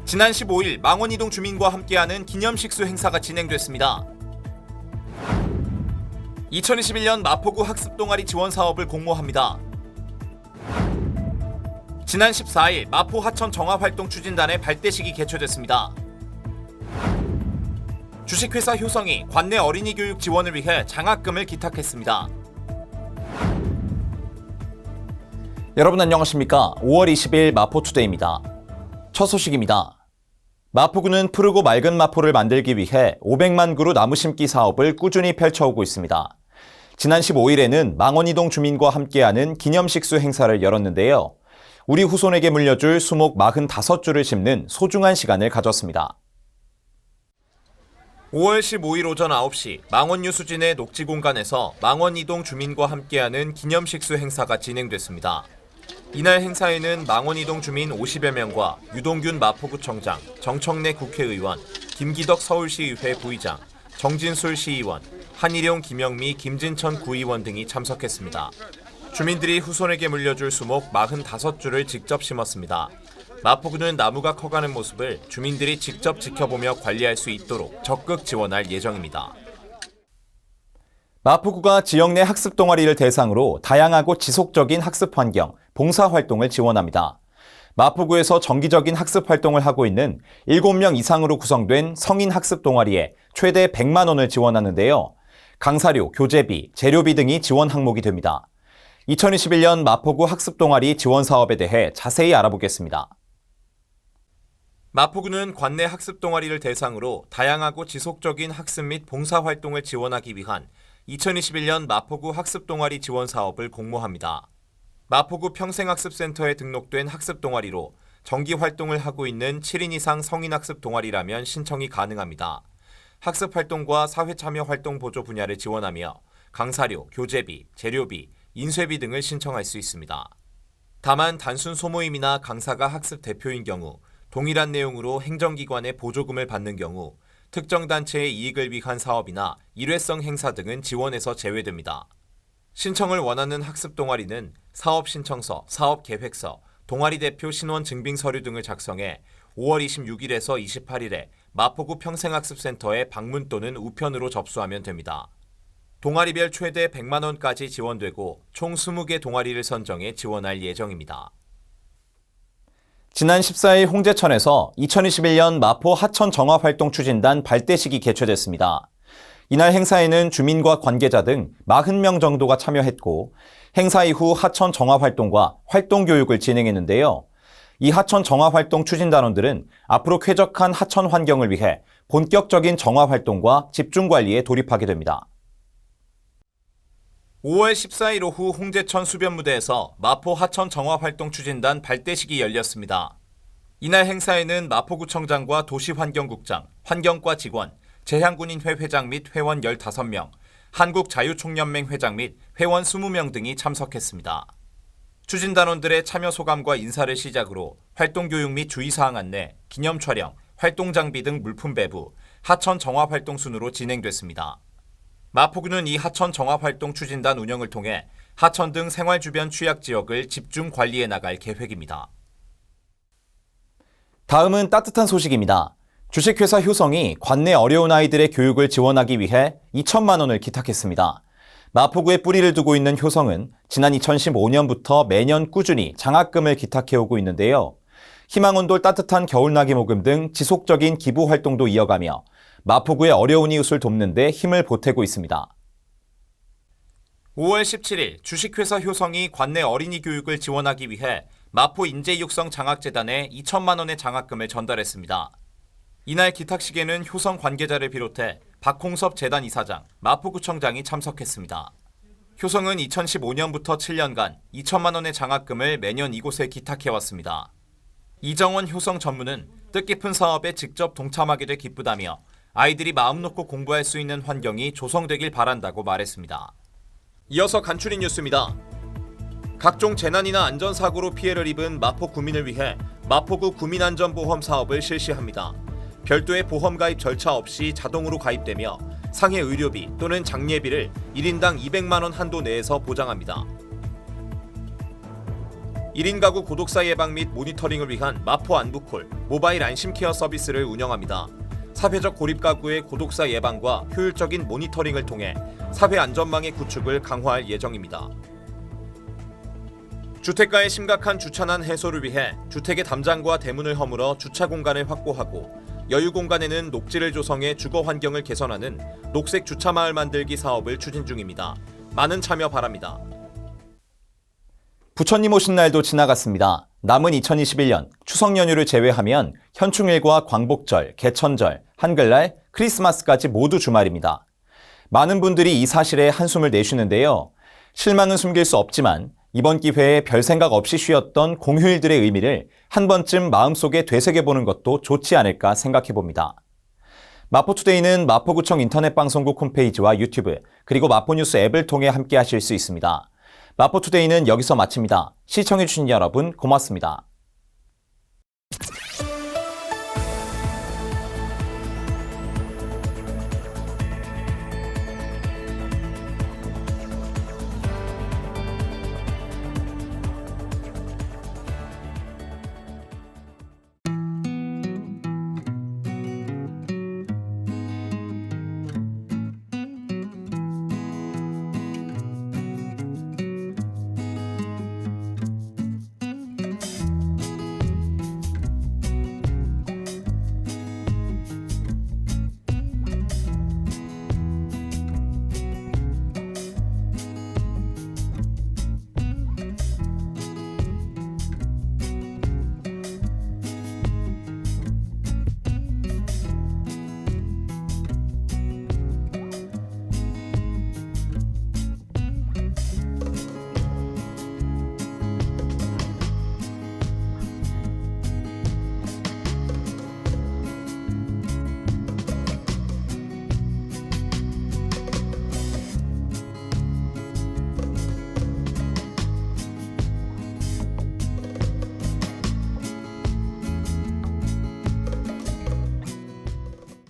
지난 15일 망원이동 주민과 함께하는 기념식수 행사가 진행됐습니다. 2021년 마포구 학습동아리 지원 사업을 공모합니다. 지난 14일 마포 하천 정화활동 추진단의 발대식이 개최됐습니다. 주식회사 효성이 관내 어린이 교육 지원을 위해 장학금을 기탁했습니다. 여러분 안녕하십니까? 5월 20일 마포투데이입니다. 첫 소식입니다. 마포구는 푸르고 맑은 마포를 만들기 위해 500만 그루 나무 심기 사업을 꾸준히 펼쳐오고 있습니다. 지난 15일에는 망원이동 주민과 함께하는 기념식수 행사를 열었는데요. 우리 후손에게 물려줄 수목 45주를 심는 소중한 시간을 가졌습니다. 5월 15일 오전 9시 망원유수진의 녹지공간에서 망원이동 주민과 함께하는 기념식수 행사가 진행됐습니다. 이날 행사에는 망원이동 주민 50여 명과 유동균 마포구청장, 정청래 국회의원, 김기덕 서울시의회 부의장, 정진술 시의원, 한일용 김영미 김진천 구의원 등이 참석했습니다. 주민들이 후손에게 물려줄 수목 45주를 직접 심었습니다. 마포구는 나무가 커가는 모습을 주민들이 직접 지켜보며 관리할 수 있도록 적극 지원할 예정입니다. 마포구가 지역 내 학습 동아리를 대상으로 다양하고 지속적인 학습 환경, 봉사 활동을 지원합니다. 마포구에서 정기적인 학습 활동을 하고 있는 7명 이상으로 구성된 성인 학습 동아리에 최대 100만 원을 지원하는데요. 강사료, 교재비, 재료비 등이 지원 항목이 됩니다. 2021년 마포구 학습 동아리 지원 사업에 대해 자세히 알아보겠습니다. 마포구는 관내 학습 동아리를 대상으로 다양하고 지속적인 학습 및 봉사 활동을 지원하기 위한 2021년 마포구 학습 동아리 지원 사업을 공모합니다. 마포구 평생학습센터에 등록된 학습 동아리로 정기 활동을 하고 있는 7인 이상 성인 학습 동아리라면 신청이 가능합니다. 학습 활동과 사회 참여 활동 보조 분야를 지원하며 강사료, 교재비, 재료비, 인쇄비 등을 신청할 수 있습니다. 다만 단순 소모임이나 강사가 학습 대표인 경우, 동일한 내용으로 행정기관의 보조금을 받는 경우, 특정 단체의 이익을 위한 사업이나 일회성 행사 등은 지원에서 제외됩니다. 신청을 원하는 학습 동아리는 사업 신청서, 사업 계획서, 동아리 대표 신원 증빙 서류 등을 작성해 5월 26일에서 28일에 마포구 평생학습센터에 방문 또는 우편으로 접수하면 됩니다. 동아리별 최대 100만 원까지 지원되고 총 20개 동아리를 선정해 지원할 예정입니다. 지난 14일 홍제천에서 2021년 마포 하천 정화활동 추진단 발대식이 개최됐습니다. 이날 행사에는 주민과 관계자 등 40명 정도가 참여했고 행사 이후 하천 정화활동과 활동교육을 진행했는데요. 이 하천 정화활동 추진단원들은 앞으로 쾌적한 하천 환경을 위해 본격적인 정화활동과 집중관리에 돌입하게 됩니다. 5월 14일 오후 홍제천 수변무대에서 마포 하천 정화활동 추진단 발대식이 열렸습니다. 이날 행사에는 마포구청장과 도시환경국장, 환경과 직원, 재향군인회 회장 및 회원 15명, 한국자유총연맹 회장 및 회원 20명 등이 참석했습니다. 추진단원들의 참여 소감과 인사를 시작으로 활동교육 및 주의사항 안내, 기념촬영, 활동장비 등 물품 배부, 하천 정화활동 순으로 진행됐습니다. 마포구는 이 하천 정화활동 추진단 운영을 통해 하천 등 생활 주변 취약 지역을 집중 관리해 나갈 계획입니다. 다음은 따뜻한 소식입니다. 주식회사 효성이 관내 어려운 아이들의 교육을 지원하기 위해 2천만 원을 기탁했습니다. 마포구에 뿌리를 두고 있는 효성은 지난 2015년부터 매년 꾸준히 장학금을 기탁해오고 있는데요. 희망온돌 따뜻한 겨울나기 모금 등 지속적인 기부 활동도 이어가며 마포구의 어려운 이웃을 돕는 데 힘을 보태고 있습니다. 5월 17일 주식회사 효성이 관내 어린이 교육을 지원하기 위해 마포 인재육성 장학재단에 2천만 원의 장학금을 전달했습니다. 이날 기탁식에는 효성 관계자를 비롯해 박홍섭 재단 이사장, 마포구청장이 참석했습니다. 효성은 2015년부터 7년간 2천만 원의 장학금을 매년 이곳에 기탁해왔습니다. 이정원 효성 전무는 뜻깊은 사업에 직접 동참하게 돼 기쁘다며 아이들이 마음 놓고 공부할 수 있는 환경이 조성되길 바란다고 말했습니다. 이어서 간추린 뉴스입니다. 각종 재난이나 안전사고로 피해를 입은 마포 구민을 위해 마포구 구민안전보험 사업을 실시합니다. 별도의 보험 가입 절차 없이 자동으로 가입되며 상해 의료비 또는 장례비를 1인당 200만 원 한도 내에서 보장합니다. 1인 가구 고독사 예방 및 모니터링을 위한 마포 안부콜 모바일 안심케어 서비스를 운영합니다. 사회적 고립 가구의 고독사 예방과 효율적인 모니터링을 통해 사회 안전망의 구축을 강화할 예정입니다. 주택가의 심각한 주차난 해소를 위해 주택의 담장과 대문을 허물어 주차 공간을 확보하고 여유 공간에는 녹지를 조성해 주거 환경을 개선하는 녹색 주차 마을 만들기 사업을 추진 중입니다. 많은 참여 바랍니다. 부처님 오신 날도 지나갔습니다. 남은 2021년 추석 연휴를 제외하면 현충일과 광복절, 개천절, 한글날, 크리스마스까지 모두 주말입니다. 많은 분들이 이 사실에 한숨을 내쉬는데요. 실망은 숨길 수 없지만 이번 기회에 별 생각 없이 쉬었던 공휴일들의 의미를 한 번쯤 마음속에 되새겨보는 것도 좋지 않을까 생각해봅니다. 마포투데이는 마포구청 인터넷방송국 홈페이지와 유튜브 그리고 마포뉴스 앱을 통해 함께 하실 수 있습니다. 마포투데이는 여기서 마칩니다. 시청해주신 여러분 고맙습니다.